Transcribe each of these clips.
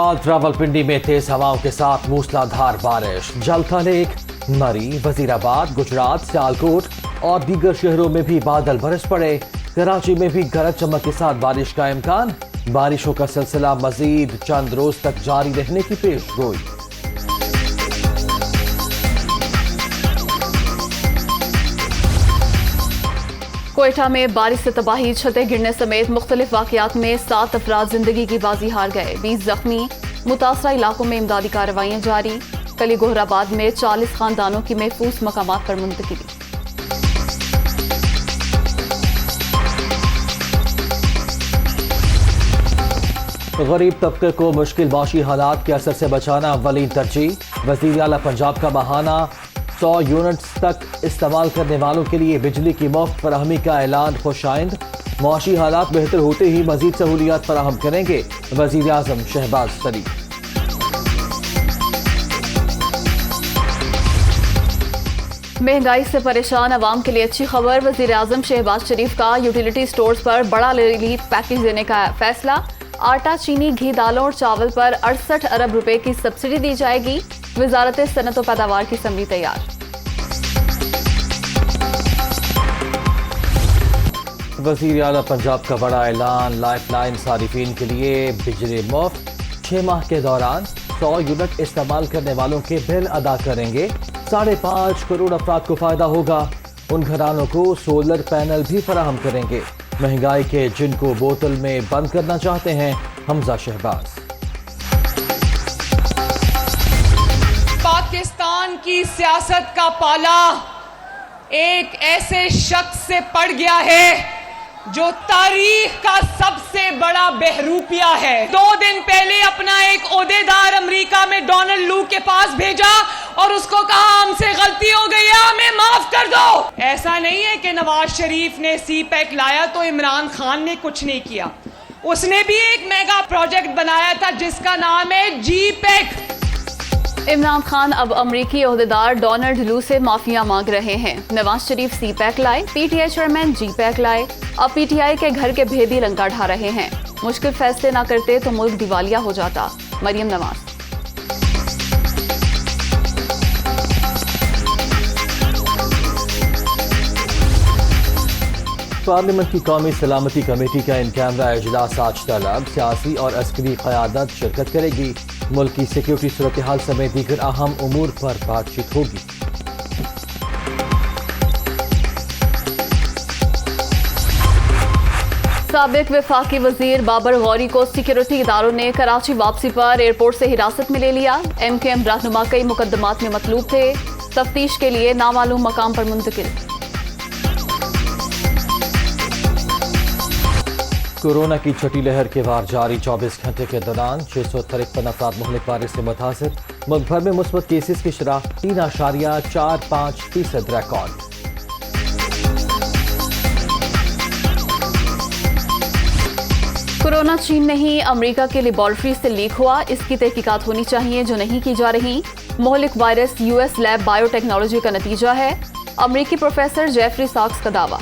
बाद रावलपिंडी में तेज हवाओं के साथ मूसलाधार बारिश। जलथा लेक, मरी, वजीराबाद, गुजरात, सियालकोट और दीगर शहरों में भी बादल बरस पड़े। कराची में भी गरज चमक के साथ बारिश का इम्कान। बारिशों का सिलसिला मजीद चंद रोज तक जारी रहने की पेशगोई। कोयटा में बारिश से तबाही, छतें गिरने समेत मुख्तलिफ वाकयात में 7 अफराद जिंदगी की बाजी हार गए, 20 जख्मी। मुतासरा इलाकों में इमदादी कार्रवाइयां जारी। कली गोहराबाद में 40 खानदानों की महफूज मकामात पर मुंतकिली। गरीब तबके को मुश्किल माशी हालात के असर से बचाना अव्वलीन तरजीह। वज़ीर आला पंजाब का बहाना। 100 यूनिट्स तक इस्तेमाल करने वालों के लिए बिजली की मुफ्त फराहमी का ऐलान खुशाइंद। माशी हालात बेहतर होते ही मजीद सहूलियात फराहम करेंगे वज़ीर आज़म शहबाज शरीफ। महंगाई से परेशान अवाम के लिए अच्छी खबर। वज़ीर आज़म शहबाज शरीफ का यूटिलिटी स्टोर्स पर बड़ा रिलीफ पैकेज देने का फैसला। आटा, चीनी, घी, दालों और चावल पर 68 अरब रुपए की सब्सिडी दी जाएगी। वजारत सनत व पैदावार की असम्बली तैयार। वज़ीर आला पंजाब का बड़ा ऐलान। लाइफलाइन सारिफीन के लिए बिजली मुफ्त। 6 माह के दौरान 100 यूनिट इस्तेमाल करने वालों के बिल अदा करेंगे। 5.5 करोड़ अफराद को फायदा होगा। उन घरानों को सोलर पैनल भी फराहम करेंगे। महंगाई के जिनको बोतल में बंद करना चाहते हैं हमजा शहबाज। पाकिस्तान की सियासत का पाला एक ऐसे शख्स से पड़ गया है जो तारीख का सबसे बड़ा बहरूपिया है। 2 दिन पहले अपना एक ओहदेदार अमेरिका में डोनाल्ड लू के पास भेजा और उसको कहा हमसे गलती हो गई है, हमें माफ कर दो। ऐसा नहीं है कि नवाज शरीफ ने सी पैक लाया तो इमरान खान ने कुछ नहीं किया। उसने भी एक मेगा प्रोजेक्ट बनाया था जिसका नाम है जी पैक। इमरान खान अब अमरीकी ओहदेदार डोनाल्ड लू से माफिया मांग रहे हैं। नवाज शरीफ सी पैक लाए, पीटीआई चेयरमैन जी पैक लाए। अब पीटीआई के घर के भेदी लंका ढा रहे हैं। मुश्किल फैसले ना करते तो मुल्क दिवालिया हो जाता। मरियम नवाज। पार्लियामेंट की कौमी सलामती कमेटी का इन कैमरा इजलास आज तलब। सियासी और अस्करी क़यादत शिरकत करेगी। मुल्क की सिक्योरिटी सूरत हाल समेत दीगर अहम उमूर पर बातचीत होगी। साबिक वफाकी वजीर बाबर गौरी को सिक्योरिटी इदारों ने कराची वापसी पर एयरपोर्ट से हिरासत में ले लिया। MKM रहनुमा कई मुकदमात में मतलूब थे। तफ्तीश के लिए नामालूम मकाम पर मुंतकिल। कोरोना की छठी लहर के वार जारी। 24 घंटे के दौरान 653 अफराद मुहलिक वायरस से मुतासिर। मुल्क भर में मुस्बत केसेस की शरह 3.45% रिकॉर्ड। कोरोना चीन नहीं, अमेरिका के लेबोरेटरी से लीक हुआ। इसकी तहकीकात होनी चाहिए जो नहीं की जा रही। मोहलिक वायरस US लैब बायोटेक्नोलॉजी का नतीजा है। अमेरिकी प्रोफेसर जेफरी साक्स का दावा।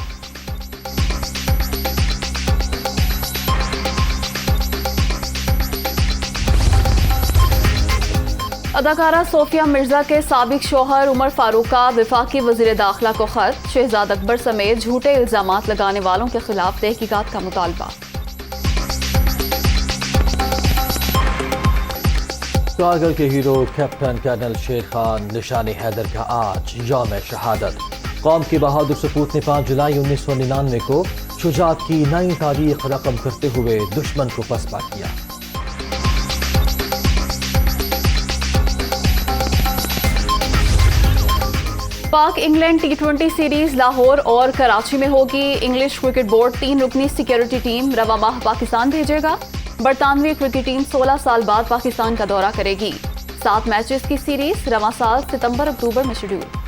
अदाकारा सोफिया मिर्जा के साबिक शोहर उमर फारूक का वफाकी वजीर दाखिला को खत। शहजाद अकबर समेत झूठे इल्जामात लगाने वालों के खिलाफ तहकीकात का मुतालबा। कारगिल के हीरो कैप्टन कर्नल शेर खान निशान हैदर का आज यौम शहादत। कौम की बहादुर सपूत ने 5 जुलाई 1999 को शुजात की नई तारीख रकम करते हुए दुश्मन को पसपा किया। पाक इंग्लैंड T20 सीरीज लाहौर और कराची में होगी। इंग्लिश क्रिकेट बोर्ड 3 रुकनी सिक्योरिटी टीम रवा माह पाकिस्तान भेजेगा। बरतानवी क्रिकेट टीम 16 साल बाद पाकिस्तान का दौरा करेगी। 7 मैचेस की सीरीज रवा साल सितंबर-अक्टूबर में शेड्यूल।